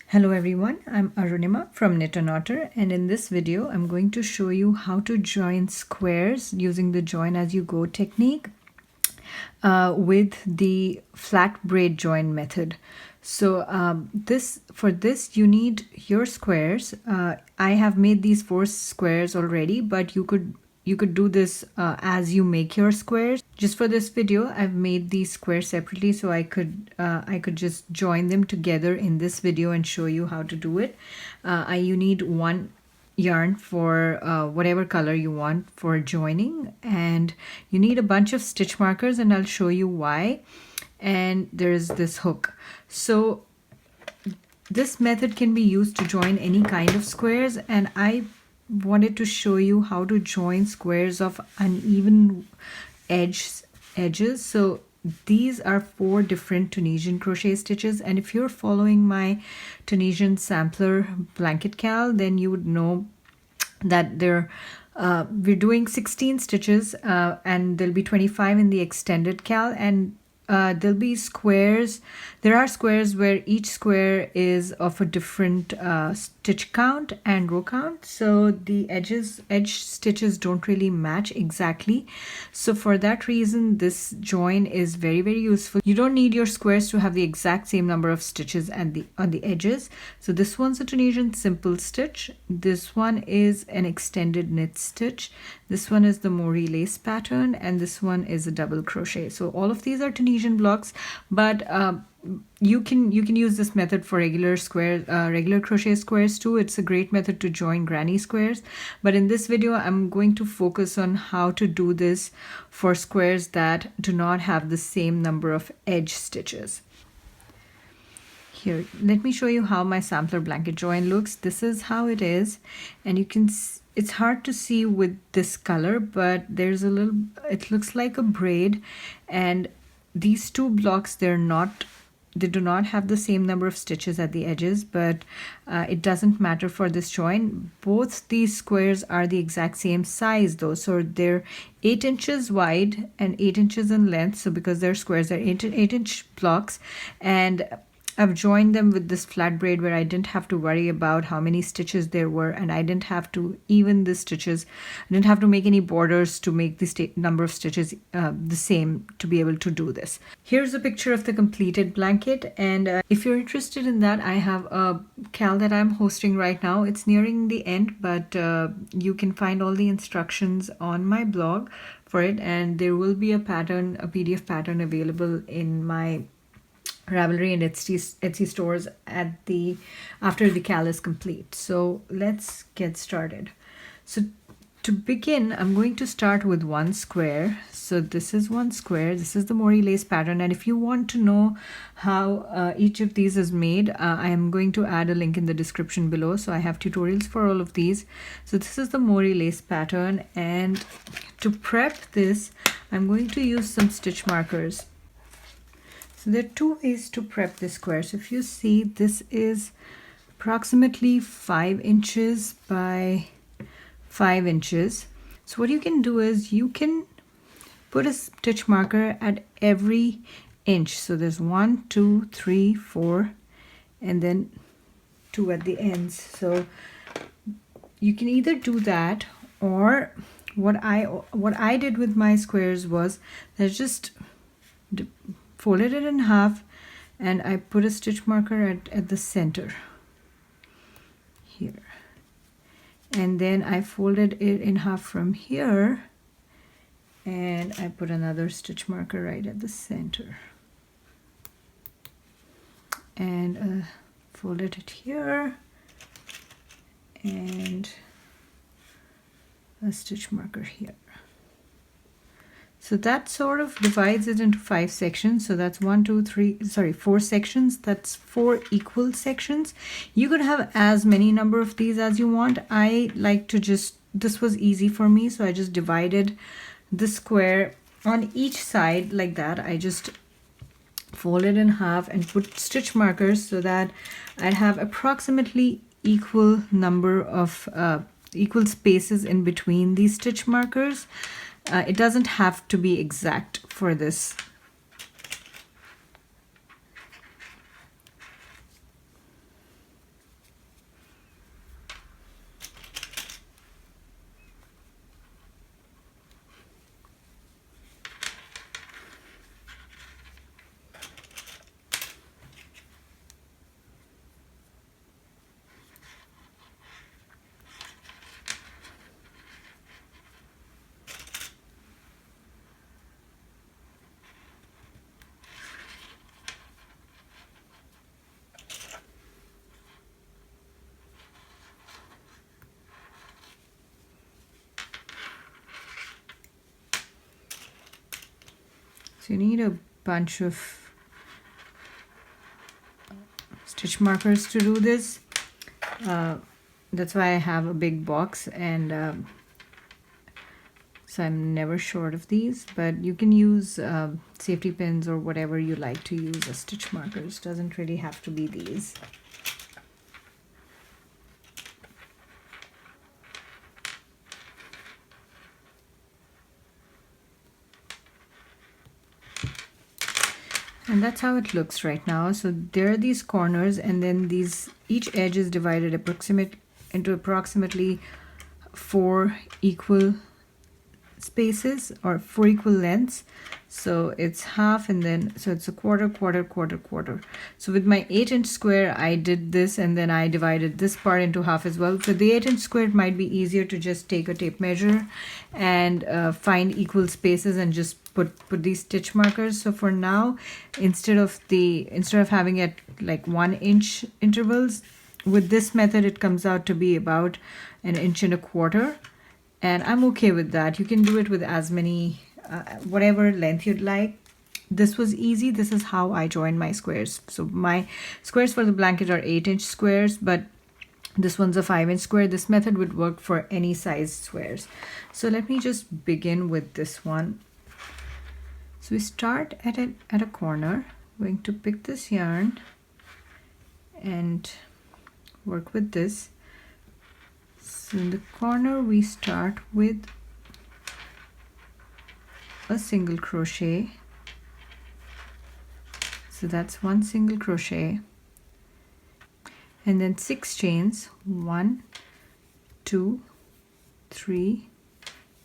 Hello everyone, I'm Arunima from Knit and Otter, and in this video I'm going to show you how to join squares using the join as you go technique with the flat braid join method. So for this you need your squares. I have made these 4 squares already, but you could do this as you make your squares. Just for this video, I've made these squares separately so I could just join them together in this video and show you how to do it. You need one yarn for whatever color you want for joining, and you need a bunch of stitch markers, and I'll show you why. And there's this hook. So this method can be used to join any kind of squares, and I wanted to show you how to join squares of uneven edges. So these are 4 different Tunisian crochet stitches, and if you're following my Tunisian sampler blanket cal, then you would know that we're doing 16 stitches and there'll be 25 in the extended cal, and there'll be squares. There are squares where each square is of a different stitch count and row count, so the edge stitches don't really match exactly. So for that reason, this join is very, very useful. You don't need your squares to have the exact same number of stitches on the edges. So this one's a Tunisian simple stitch, this one is an extended knit stitch, this one is the Mori lace pattern, and this one is a double crochet. So all of these are Tunisian blocks, but you can use this method for regular crochet squares too. It's a great method to join granny squares, but in this video I'm going to focus on how to do this for squares that do not have the same number of edge stitches. Here, let me show you how my sampler blanket join looks. This is how it is, and you can it's hard to see with this color, but there's a little, it looks like a braid, and these 2 blocks, they do not have the same number of stitches at the edges, but it doesn't matter for this join. Both these squares are the exact same size though, so they're 8 inches wide and 8 inches in length. So because they're squares, they're 8-inch blocks, and I've joined them with this flat braid where I didn't have to worry about how many stitches there were, and I didn't have to even the stitches. I didn't have to make any borders to make the number of stitches the same to be able to do this. Here's a picture of the completed blanket, and if you're interested in that, I have a cal that I'm hosting right now. It's nearing the end, but you can find all the instructions on my blog for it, and there will be a PDF pattern available in my Ravelry and Etsy stores after the cal is complete. So let's get started. So to begin, I'm going to start with 1 square. So this is 1 square. This is the Mori lace pattern, and if you want to know how each of these is made, I am going to add a link in the description below. So I have tutorials for all of these. So this is the Mori lace pattern, and to prep this, I'm going to use some stitch markers. So there are 2 ways to prep this square. So if you see, this is approximately 5 inches by 5 inches. So what you can do is you can put a stitch marker at every inch. So there's 1, 2, 3, 4, and then 2 at the ends. So you can either do that, or what I did with my squares was I just folded it in half, and I put a stitch marker at the center here, and then I folded it in half from here, and I put another stitch marker right at the center, and folded it here, and a stitch marker here. So that sort of divides it into 5 sections. So that's 4 sections. That's 4 equal sections. You could have as many number of these as you want. I like to this was easy for me, so I just divided the square on each side like that. I just folded in half and put stitch markers so that I'd have approximately equal number of equal spaces in between these stitch markers. It doesn't have to be exact for this. So you need a bunch of stitch markers to do this. That's why I have a big box, and so I'm never short of these, but you can use safety pins or whatever you like to use as stitch markers. Doesn't really have to be these. And that's how it looks right now. So there are these corners, and then each edge is divided into approximately 4 equal spaces, or 4 equal lengths. So it's half, and then so it's a quarter, quarter, quarter, quarter. So with my 8-inch square, I did this, and then I divided this part into half as well. For the 8-inch square, it might be easier to just take a tape measure and find equal spaces and just put these stitch markers. So for now, instead of having it like 1-inch intervals, with this method it comes out to be about 1.25 inches, and I'm okay with that. You can do it with as many whatever length you'd like. This was easy. This is how I join my squares. So my squares for the blanket are 8-inch squares, but this one's a 5-inch square. This method would work for any size squares. So let me just begin with this one. So we start at a corner. I'm going to pick this yarn and work with this. So in the corner we start with a single crochet. So that's 1 single crochet, and then 6 chains. 1, 2, 3,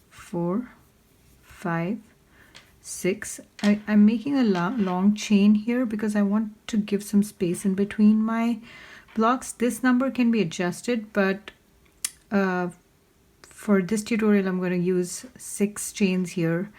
4, 5, 6. I'm making a long chain here because I want to give some space in between my blocks. This number can be adjusted, but for this tutorial I'm going to use 6 chains here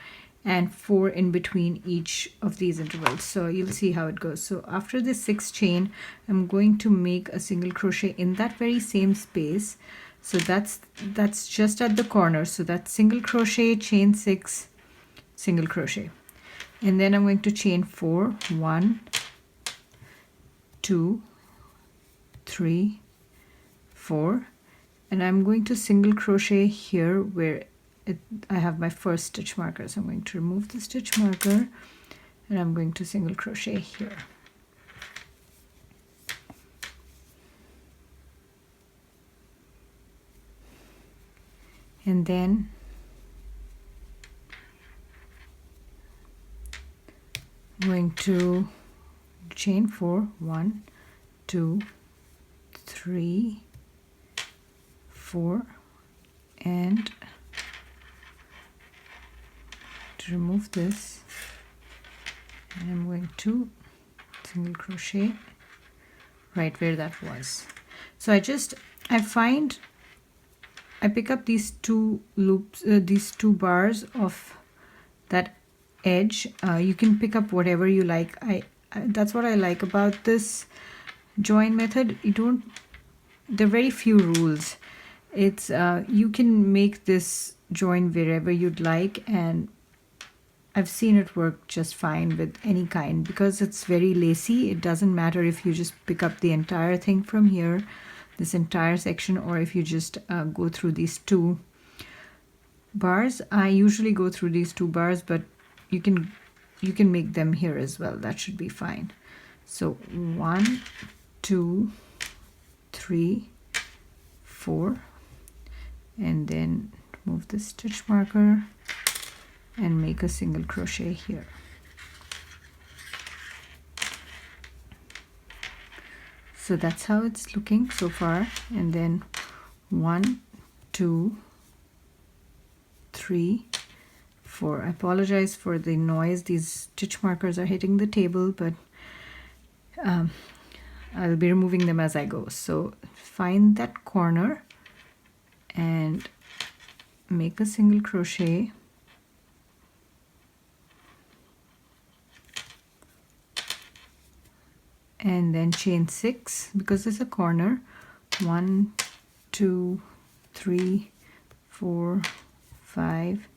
and 4 in between each of these intervals. So you'll see how it goes. So after this 6th chain, I'm going to make a single crochet in that very same space. So that's just at the corner. So that's single crochet, chain 6, single crochet, and then I'm going to chain 4. 1, 2, 3, 4, and I'm going to single crochet here where I have my first stitch marker. So I'm going to remove the stitch marker, and I'm going to single crochet here. And then I'm going to chain 4. 1, 2, 3, 4, and to remove this, and I'm going to single crochet right where that was. So I pick up these 2 loops, these 2 bars of that edge. You can pick up whatever you like. That's what I like about this join method. There are very few rules. It's you can make this join wherever you'd like, and I've seen it work just fine with any kind because it's very lacy. It doesn't matter if you just pick up the entire thing from here, this entire section, or if you just go through these 2 bars. I usually go through these 2 bars, but you can make them here as well. That should be fine. So 1, 2, 3, 4, and then move the stitch marker and make a single crochet here. So that's how it's looking so far. And then 1, 2, 3, 4. I apologize for the noise. These stitch markers are hitting the table, but I'll be removing them as I go. So find that corner and make a single crochet, and then chain 6 because it's a corner. 1, 2, 3, 4, 5,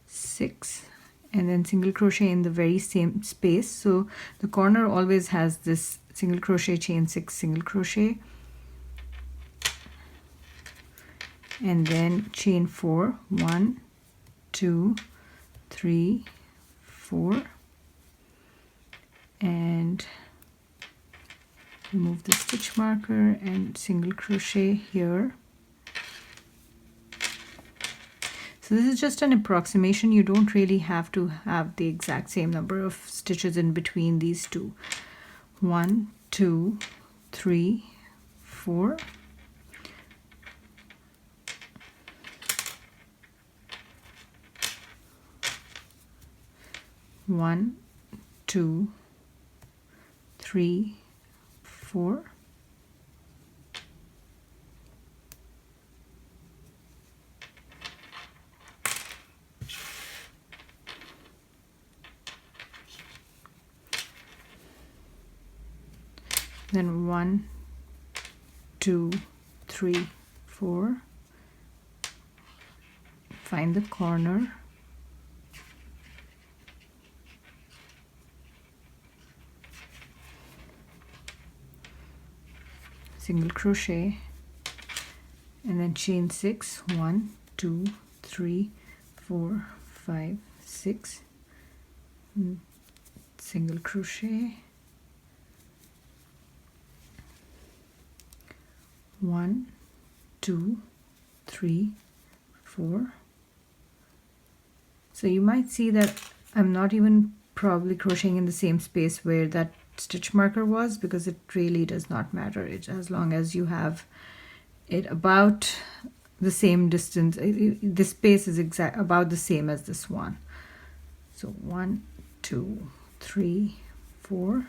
6, and then single crochet in the very same space. So the corner always has this single crochet, chain 6, single crochet, and then chain 4, 1, 2, 3, 4, and remove the stitch marker and single crochet here. So this is just an approximation. You don't really have to have the exact same number of stitches in between these two. 1, 2, 3, 4. One, 2, 3, 4. Then 1, 2, 3, 4. Find the corner. Single crochet, and then chain 6, 1, 2, 3, 4, 5, 6, single crochet, 1, 2, 3, 4. So you might see that I'm not even probably crocheting in the same space where that stitch marker was, because it really does not matter. It, as long as you have it about the same distance, the space is about the same as this one. So 1, 2, 3, 4.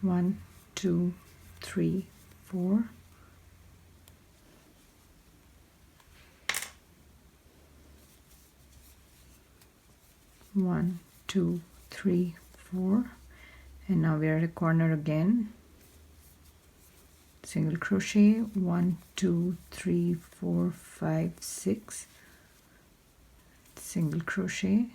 One, 2, 3, 4. One, 2, 3, 4, and now we are at a corner again. Single crochet, 1, 2, 3, 4, 5, 6, single crochet,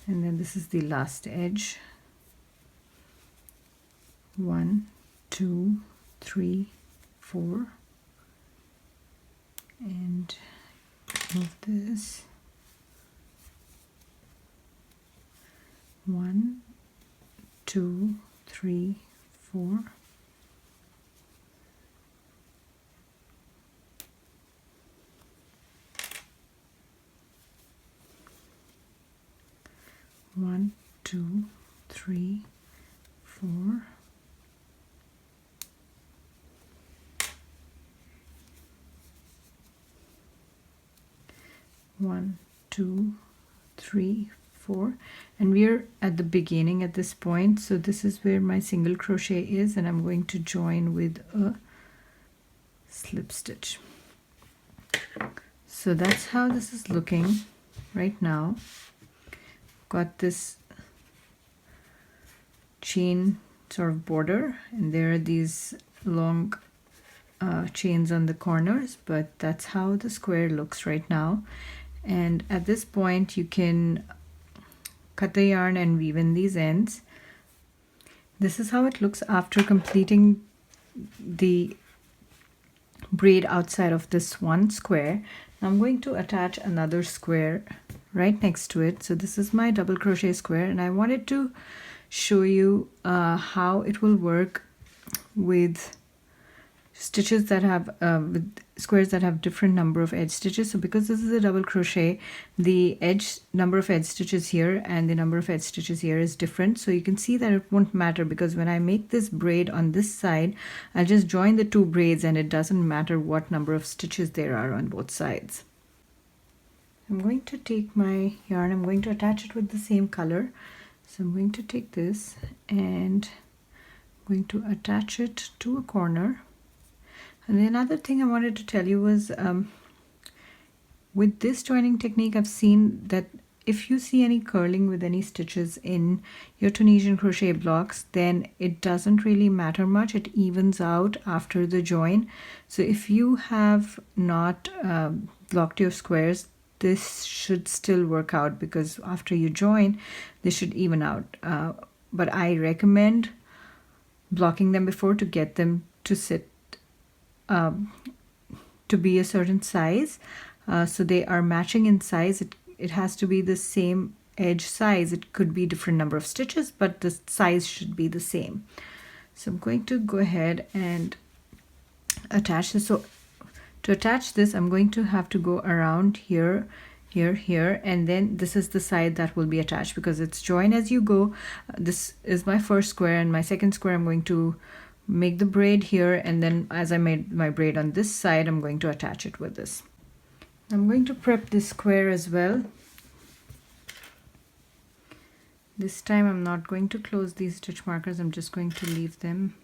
and then this is the last edge. 1, 2, 3, 4. And move this. 1, 2, 3, 4. One, 2, 3, 4. 1, 2, 3, 4, and we're at the beginning at this point. So this is where my single crochet is, and I'm going to join with a slip stitch. So that's how this is looking right now. Got this chain sort of border, and there are these long chains on the corners, but that's how the square looks right now. And at this point you can cut the yarn and weave in these ends. This is how it looks after completing the braid outside of this one square. Now I'm going to attach another square right next to it. So this is my double crochet square, and I wanted to show you how it will work with stitches that have with squares that have different number of edge stitches. So because this is a double crochet, the number of edge stitches here and the number of edge stitches here is different. So you can see that it won't matter, because when I make this braid on this side, I'll just join the two braids and it doesn't matter what number of stitches there are on both sides. I'm going to take my yarn, I'm going to attach it with the same color. So I'm going to take this and I'm going to attach it to a corner. And the another thing I wanted to tell you was with this joining technique, I've seen that if you see any curling with any stitches in your Tunisian crochet blocks, then it doesn't really matter much. It evens out after the join. So if you have not blocked your squares, this should still work out, because after you join, they should even out. But I recommend blocking them before to get them to sit to be a certain size, so they are matching in size. It has to be the same edge size. It could be different number of stitches, but the size should be the same. So I'm going to go ahead and attach this. So to attach this, I'm going to have to go around here, here, and then this is the side that will be attached, because it's join as you go. This is my first square, and my second square I'm going to make the braid here, and then as I made my braid on this side, I'm going to attach it with this. I'm going to prep this square as well. This time I'm not going to close these stitch markers, I'm just going to leave them.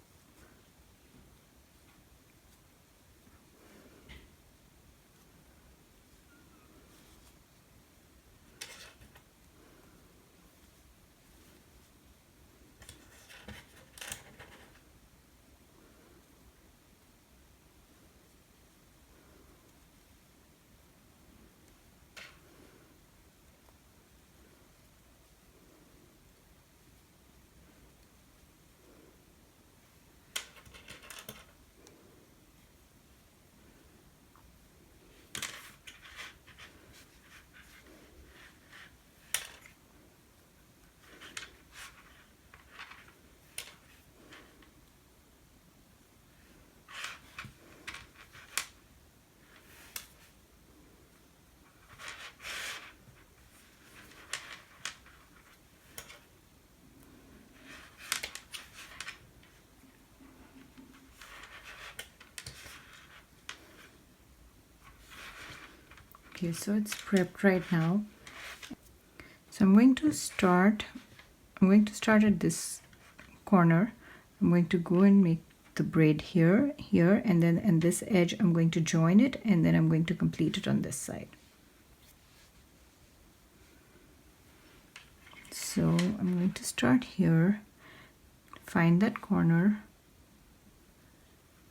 Okay, so it's prepped right now. So I'm going to start at this corner. I'm going to go and make the braid here, and then in this edge I'm going to join it, and then I'm going to complete it on this side. So I'm going to start here, find that corner,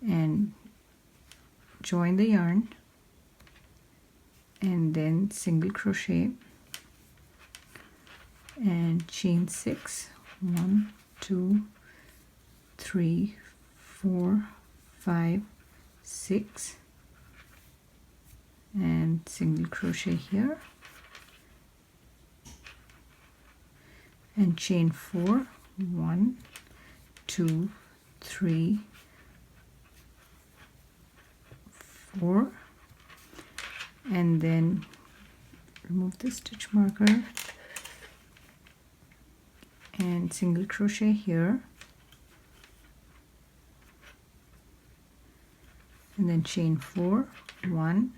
and join the yarn, and then single crochet and chain 6. 1, 2, 3, 4, 5, 6, and single crochet here, and chain 4. 1, 2, 3, 4, and then remove the stitch marker and single crochet here, and then chain 4. 1,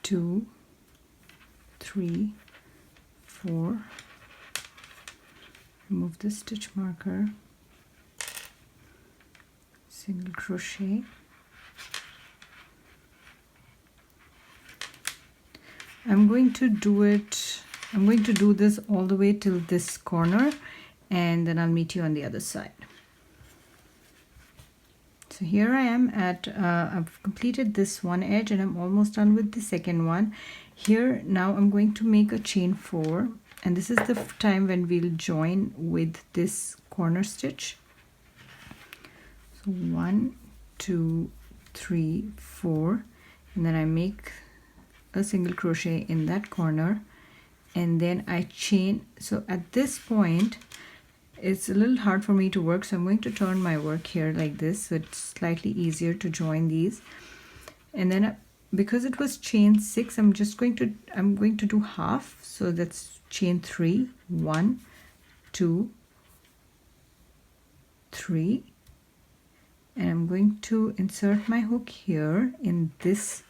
2, 3, 4, remove the stitch marker, single crochet, I'm going to do this all the way till this corner, and then I'll meet you on the other side. So here I am at, I've completed this one edge and I'm almost done with the second one. Here now I'm going to make a chain 4, and this is the time when we'll join with this corner stitch. So 1, 2, 3, 4, and then I make a single crochet in that corner, and then I chain. So at this point it's a little hard for me to work, so I'm going to turn my work here like this, so it's slightly easier to join these. And then because it was chain 6, I'm going to do half, so that's chain 3. 1, 2, 3, and I'm going to insert my hook here in this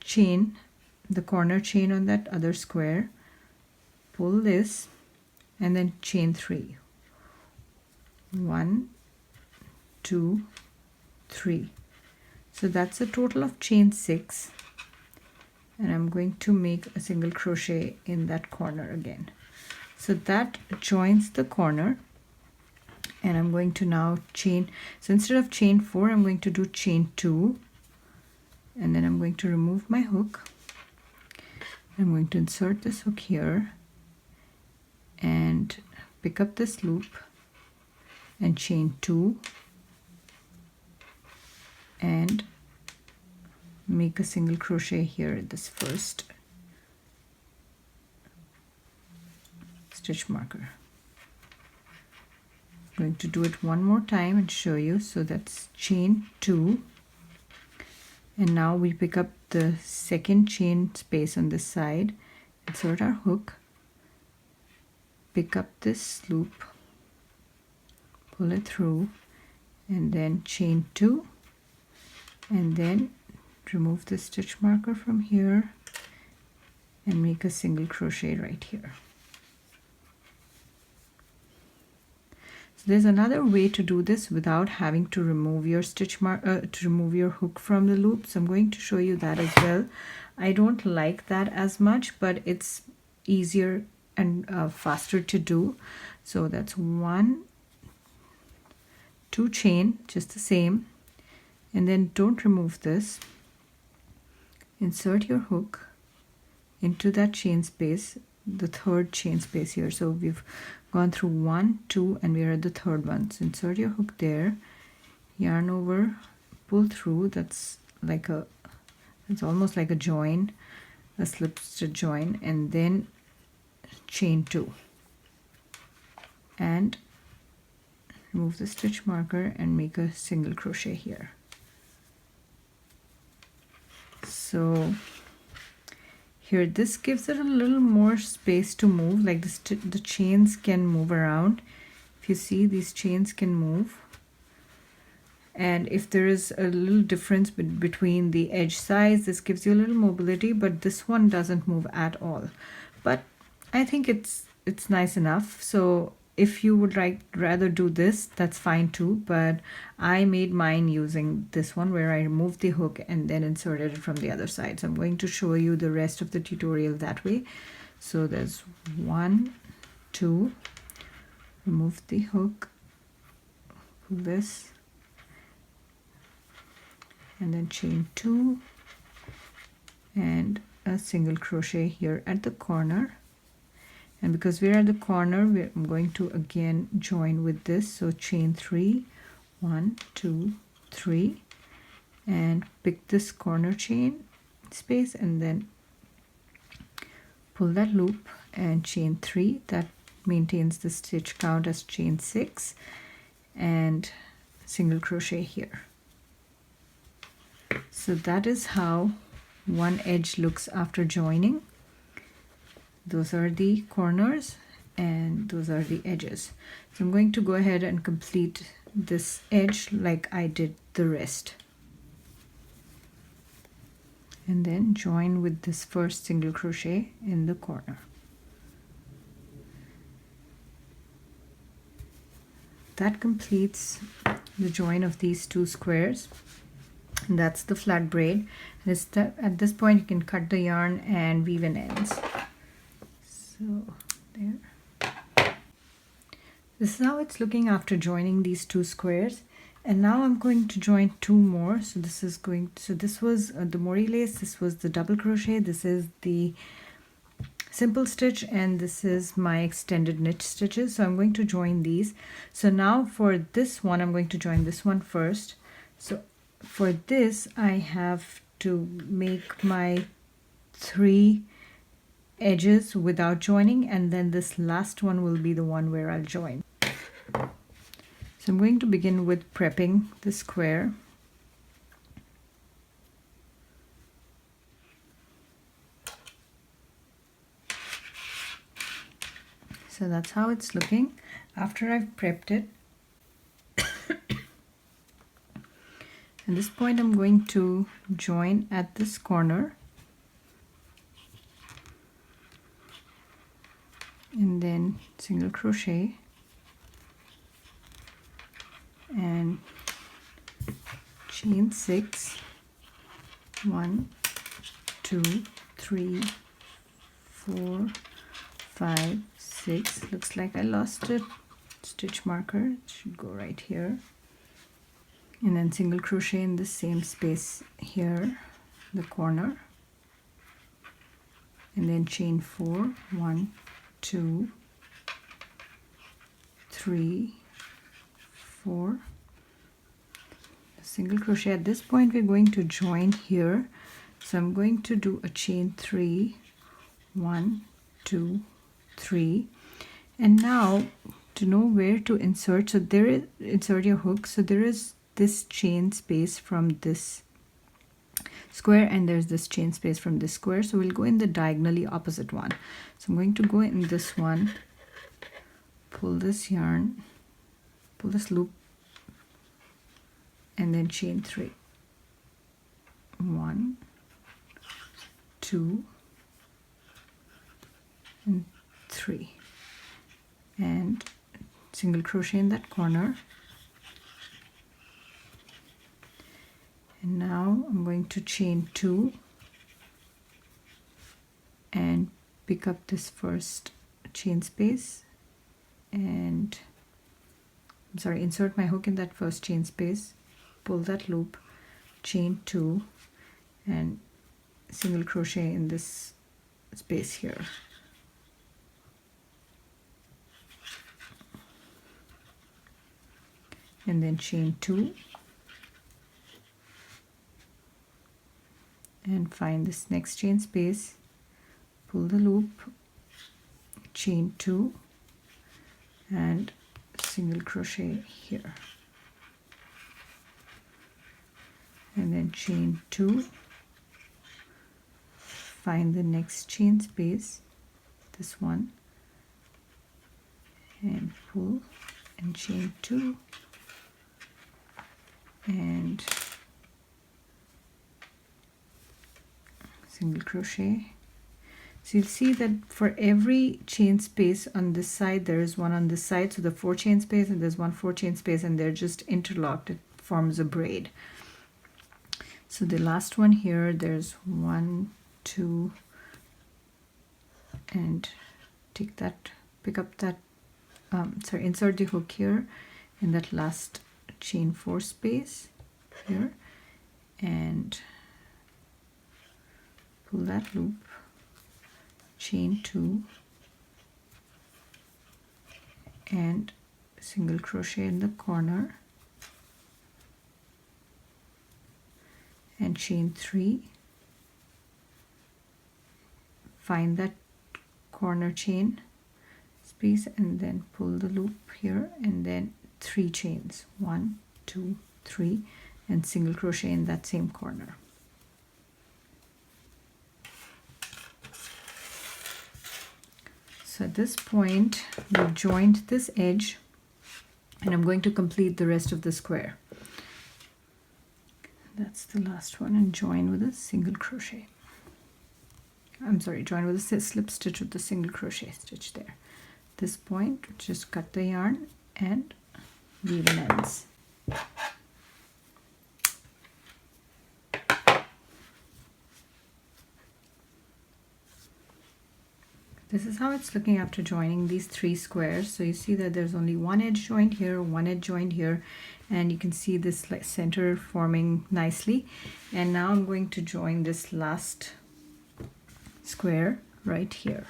chain, the corner chain on that other square, pull this, and then chain 3. 1, 2, 3. So that's a total of chain 6, and I'm going to make a single crochet in that corner again. So that joins the corner, and I'm going to now chain. So instead of chain 4, I'm going to do chain 2, and then I'm going to remove my hook. I'm going to insert this hook here and pick up this loop and chain 2 and make a single crochet here at this first stitch marker. I'm going to do it one more time and show you. So that's chain 2, and now we pick up the second chain space on this side, insert our hook, pick up this loop, pull it through, and then chain 2, and then remove the stitch marker from here and make a single crochet right here. So there's another way to do this without having to remove your remove your hook from the loop. So I'm going to show you that as well. I don't like that as much, but it's easier and faster to do. So that's 1, 2 chain, just the same, and then don't remove this. Insert your hook into that chain space, the third chain space here. So we've gone through 1, 2, and we are at the third one. So insert your hook there, yarn over, pull through. That's like it's almost like a join, a slip stitch join, and then chain 2 and remove the stitch marker and make a single crochet here. So here this gives it a little more space to move, like the chains can move around. If you see, these chains can move, and if there is a little difference between the edge size, this gives you a little mobility, but this one doesn't move at all. But I think it's nice enough. So if you would rather do this, that's fine too, but I made mine using this one where I removed the hook and then inserted it from the other side. So I'm going to show you the rest of the tutorial that way. So there's 1, 2, remove the hook, pull this, and then chain 2 and a single crochet here at the corner. And because we're at the corner, I'm going to again join with this. So chain 3, 1, 2, 3, and pick this corner chain space and then pull that loop and chain 3. That maintains the stitch count as chain 6 and single crochet here. So that is how one edge looks after joining. Those are the corners and those are the edges. So I'm going to go ahead and complete this edge like I did the rest. And then join with this first single crochet in the corner. That completes the join of these 2 squares. And that's the flat braid. At this point you can cut the yarn and weave in ends. So there. This is how it's looking after joining these 2 squares. And now I'm going to join 2 more. So this is this was the mori lace, this was the double crochet, this is the simple stitch, and this is my extended knit stitches. So I'm going to join these. So now for this one, I'm going to join this one first. So for this, I have to make my 3 edges without joining, and then this last one will be the one where I'll join. So I'm going to begin with prepping the square. So that's how it's looking after I've prepped it. At this point I'm going to join at this corner and then single crochet and chain 6, 1, 2, 3, 4, 5, 6. Looks like I lost a stitch marker. It should go right here. And then single crochet in the same space here, the corner. And then chain 4, 1, 2, 3, 4. Single crochet. At this point we're going to join here, so I'm going to do a chain 3, 1, 2, 3, and now to know where to insert, so there is, insert your hook, so there is this chain space from this square and there's this chain space from this square, so we'll go in the diagonally opposite one. So I'm going to go in this one, pull this yarn, pull this loop, and then chain 3, 1, 2, and 3, and single crochet in that corner. And now I'm going to chain 2 and pick up this first chain space and insert my hook in that first chain space, pull that loop, chain 2 and single crochet in this space here. And then chain 2 and find this next chain space, pull the loop, chain 2 and single crochet here, and then chain 2, find the next chain space, this one, and pull and chain 2 and single crochet. So you'll see that for every chain space on this side there is one on this side, so the 4 chain space, and there's 1 4 chain space, and they're just interlocked. It forms a braid. So the last one here, there's 1 2 and take that, pick up that insert the hook here in that last chain 4 space here and pull that loop, chain 2 and single crochet in the corner and chain 3, find that corner chain space and then pull the loop here and then 3 chains, 1 2 3, and single crochet in that same corner. So at this point we've joined this edge and I'm going to complete the rest of the square. That's the last one, and join with a single crochet. Join with a slip stitch with the single crochet stitch there. At this point just cut the yarn and weave in ends. This is how it's looking after joining these 3 squares. So you see that there's only one edge joined here, one edge joined here, and you can see this center forming nicely. And now I'm going to join this last square right here.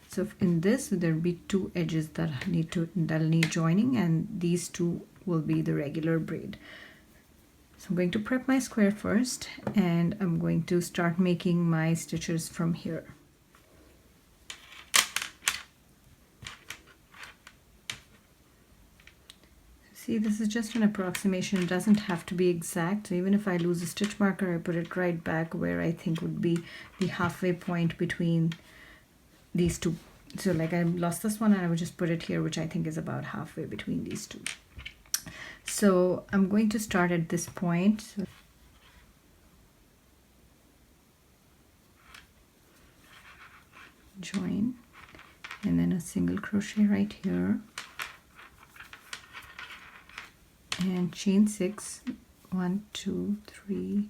So in this there'll be 2 edges that'll need joining, and these 2 will be the regular braid. So I'm going to prep my square first, and I'm going to start making my stitches from here. See, this is just an approximation. It doesn't have to be exact. So even if I lose a stitch marker, I put it right back where I think would be the halfway point between these 2. So like I lost this one and I would just put it here, which I think is about halfway between these 2. So I'm going to start at this point. So join and then a single crochet right here. And chain 6, 1 2 3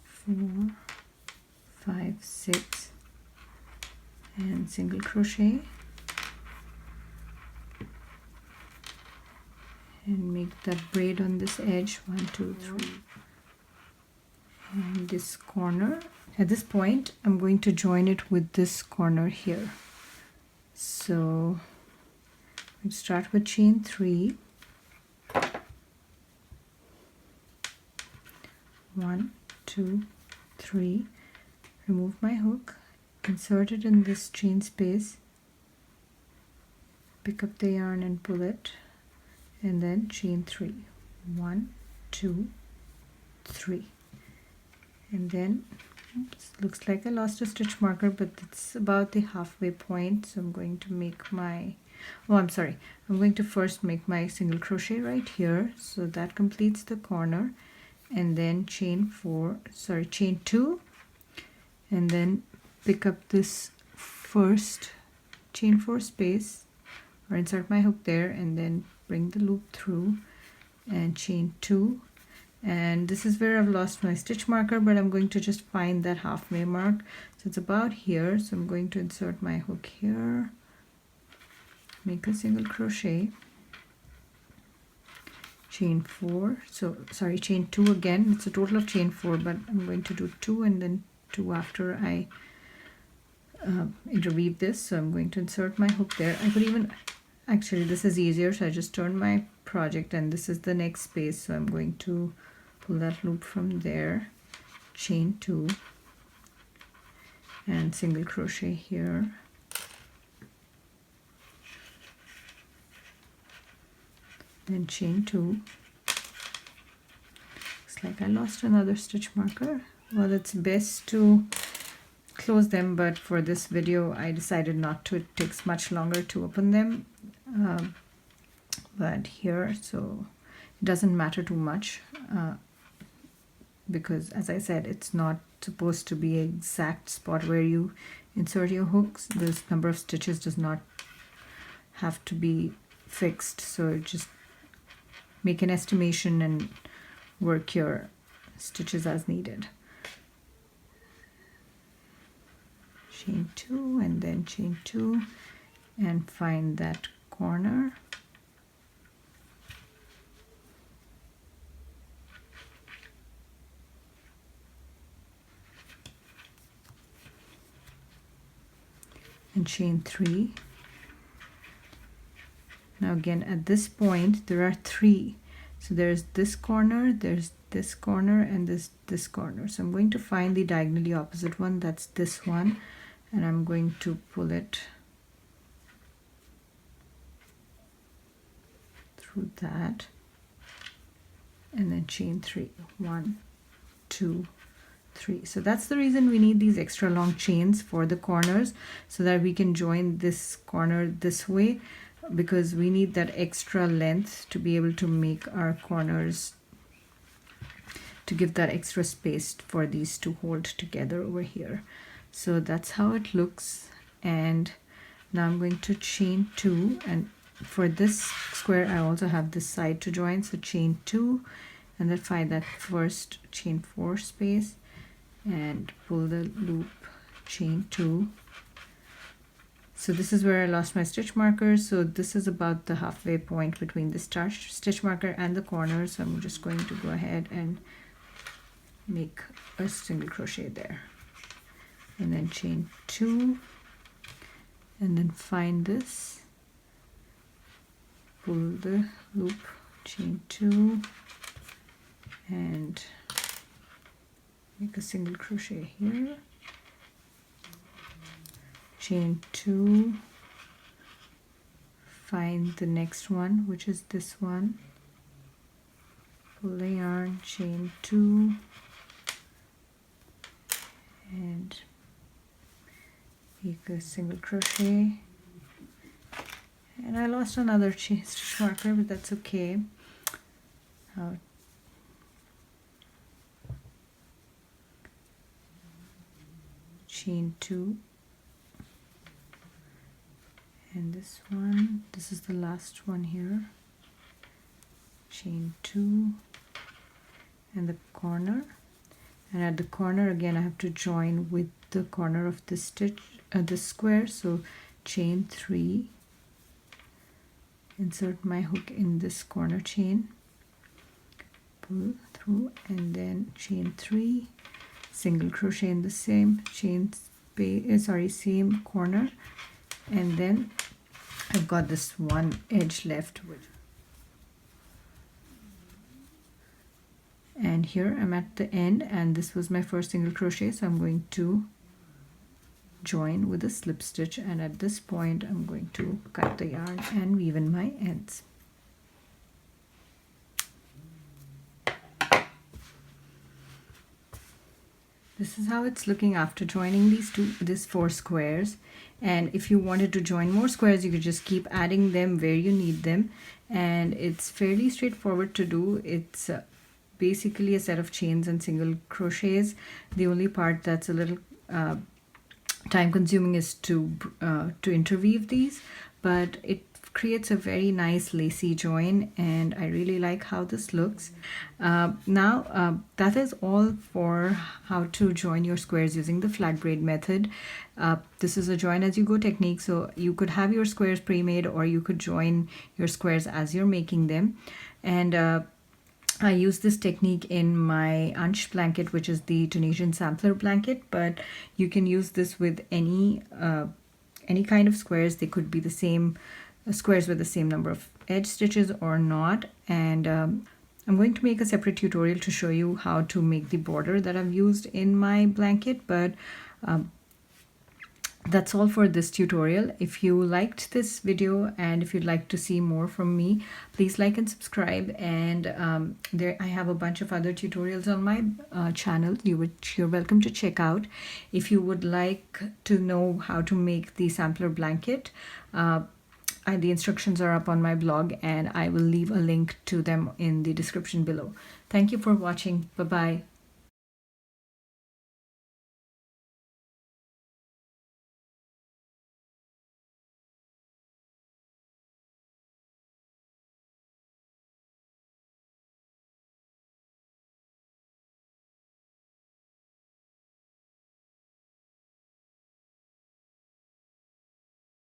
4 5 6 and single crochet and make that braid on this edge. 1 2 3 and this corner. At this point I'm going to join it with this corner here. So we start with chain 3, 1 2 3, remove my hook, insert it in this chain space, pick up the yarn and pull it, and then chain 3, 1 2 3, and then oops, looks like I lost a stitch marker, but it's about the halfway point, so I'm going to make my I'm going to first make my single crochet right here, so that completes the corner, and then chain 2, and then pick up this first chain 4 space or insert my hook there, and then bring the loop through and chain 2, and this is where I've lost my stitch marker, but I'm going to just find that halfway mark, so it's about here. So I'm going to insert my hook here, make a single crochet, chain 4, chain 2 again. It's a total of chain 4, but I'm going to do 2 and then 2 after I interweave this. So I'm going to insert my hook there. I could even, actually this is easier, so I just turn my project and this is the next space, so I'm going to pull that loop from there, chain 2 and single crochet here, then chain 2. Looks like I lost another stitch marker. Well, it's best to close them, but for this video I decided not to. It takes much longer to open them, but here, so it doesn't matter too much, because as I said, it's not supposed to be an exact spot where you insert your hooks. This number of stitches does not have to be fixed, so just make an estimation and work your stitches as needed. Chain 2 and then chain 2 and find that corner, and chain 3. Now again, at this point there are 3, so there's this corner, there's this corner, and this corner. So I'm going to find the diagonally opposite one, that's this one, and I'm going to pull it through that, and then chain 3, 1 2 3. So that's the reason we need these extra long chains for the corners, so that we can join this corner this way, because we need that extra length to be able to make our corners, to give that extra space for these to hold together over here. So that's how it looks. And now I'm going to chain 2, and for this square I also have this side to join, so chain 2 and then find that first chain 4 space and pull the loop, chain 2. So this is where I lost my stitch marker, so this is about the halfway point between the stitch marker and the corner, so I'm just going to go ahead and make a single crochet there, and then chain 2 and then find this, pull the loop, chain 2 and make a single crochet here, chain 2, find the next one, which is this one, pull the yarn, chain 2 and make a single crochet, and I lost another stitch marker, but that's okay. Chain 2 and this one, this is the last one here, chain 2 and the corner, and at the corner again I have to join with the corner of the stitch, the square. So chain 3, insert my hook in this corner chain, pull through, and then chain 3, single crochet in the same same corner, and then I've got this one edge left, and here I'm at the end, and this was my first single crochet, so I'm going to join with a slip stitch, and at this point I'm going to cut the yarn and weave in my ends. This is how it's looking after joining these 4 squares. And if you wanted to join more squares, you could just keep adding them where you need them, and it's fairly straightforward to do. It's basically a set of chains and single crochets. The only part that's a little time consuming is to interweave these, but it creates a very nice lacy join, and I really like how this looks. Now that is all for how to join your squares using the flat braid method. This is a join as you go technique, so you could have your squares pre-made, or you could join your squares as you're making them. And I use this technique in my Ansh blanket, which is the Tunisian sampler blanket, but you can use this with any kind of squares. They could be the same squares with the same number of edge stitches or not. And I'm going to make a separate tutorial to show you how to make the border that I've used in my blanket, but that's all for this tutorial. If you liked this video and if you'd like to see more from me, please like and subscribe. And I have a bunch of other tutorials on my channel which you're welcome to check out. If you would like to know how to make the sampler blanket, the instructions are up on my blog, and I will leave a link to them in the description below. Thank you for watching. Bye-bye.